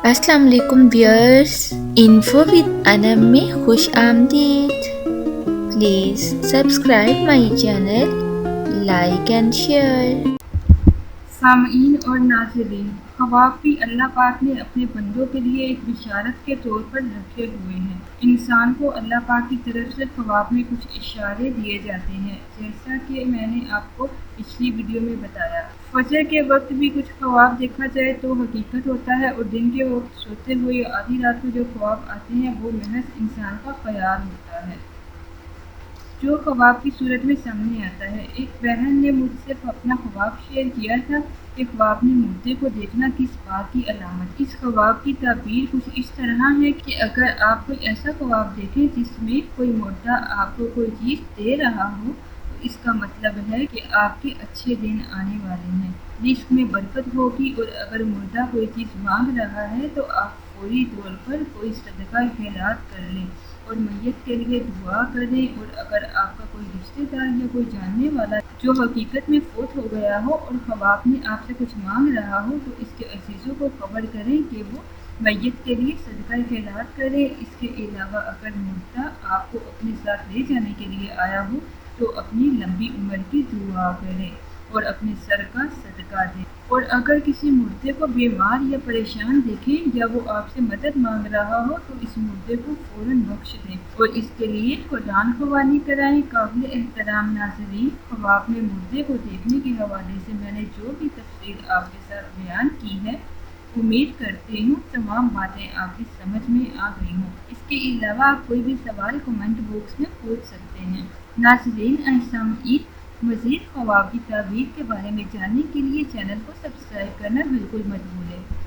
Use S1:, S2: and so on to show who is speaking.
S1: السلام علیکم wears, info with انم میں خوش آمدید۔ Please subscribe my channel, like and share.
S2: سامعین اور ناظرین، خواب بھی اللہ پاک نے اپنے بندوں کے لیے ایک بشارت کے طور پر رکھے ہوئے ہیں۔ انسان کو اللہ پاک کی طرف سے خواب میں کچھ اشارے دیے جاتے ہیں، جیسا کہ میں نے آپ کو پچھلی ویڈیو میں بتایا۔ فجر کے وقت بھی کچھ خواب دیکھا جائے تو حقیقت ہوتا ہے، اور دن کے وقت سوتے ہوئے یا آدھی رات کو جو خواب آتے ہیں وہ محض انسان کا خیال ہوتا ہے جو خواب کی صورت میں سامنے آتا ہے۔ ایک بہن نے مجھ سے اپنا خواب شیئر کیا تھا کہ خواب میں مردے کو دیکھنا کس بات کی علامت۔ اس خواب کی تعبیر کچھ اس طرح ہے کہ اگر آپ کوئی ایسا خواب دیکھیں جس میں کوئی مردہ آپ کو کوئی چیز دے رہا ہو تو اس کا مطلب ہے کہ آپ کے اچھے دن آنے والے ہیں، رزق میں برکت ہوگی، اور اگر مردہ کوئی چیز مانگ رہا ہے تو آپ فوری طور پر کوئی صدقہ خیرات کر لیں اور میت کے لیے دعا کر دیں، اور اگر آپ کا کوئی رشتہ دار یا کوئی جاننے والا جو حقیقت میں فوت ہو گیا ہو اور خواب میں آپ سے کچھ مانگ رہا ہو تو اس کے عزیزوں کو خبر کریں کہ وہ میت کے لیے صدقہ خیرات کریں۔ اس کے علاوہ اگر مردہ آپ کو اپنے ساتھ لے جانے کے لیے آیا ہو تو اپنی لمبی عمر کی دعا کریں اور اپنے سر کا صدقہ دیں، اور اگر کسی مردے کو بیمار یا پریشان دیکھیں یا وہ آپ سے مدد مانگ رہا ہو تو اس مردے کو فوراً بخش دیں اور اس کے لیے قرآن خوانی کرائیں۔ قابل احترام ناظرین، خواب میں مردے کو دیکھنے کے حوالے سے میں نے جو بھی تفصیل آپ کے ساتھ بیان کی ہے، امید کرتی ہوں تمام باتیں آپ کی سمجھ میں آ گئی ہوں۔ اس کے علاوہ آپ کوئی بھی سوال کمنٹ باکس میں پوچھ سکتے ہیں۔ ناظرین سامعین، مزید خواب کی تعبیر کے بارے میں جاننے کے لیے چینل کو سبسکرائب کرنا بالکل مت بھولیں۔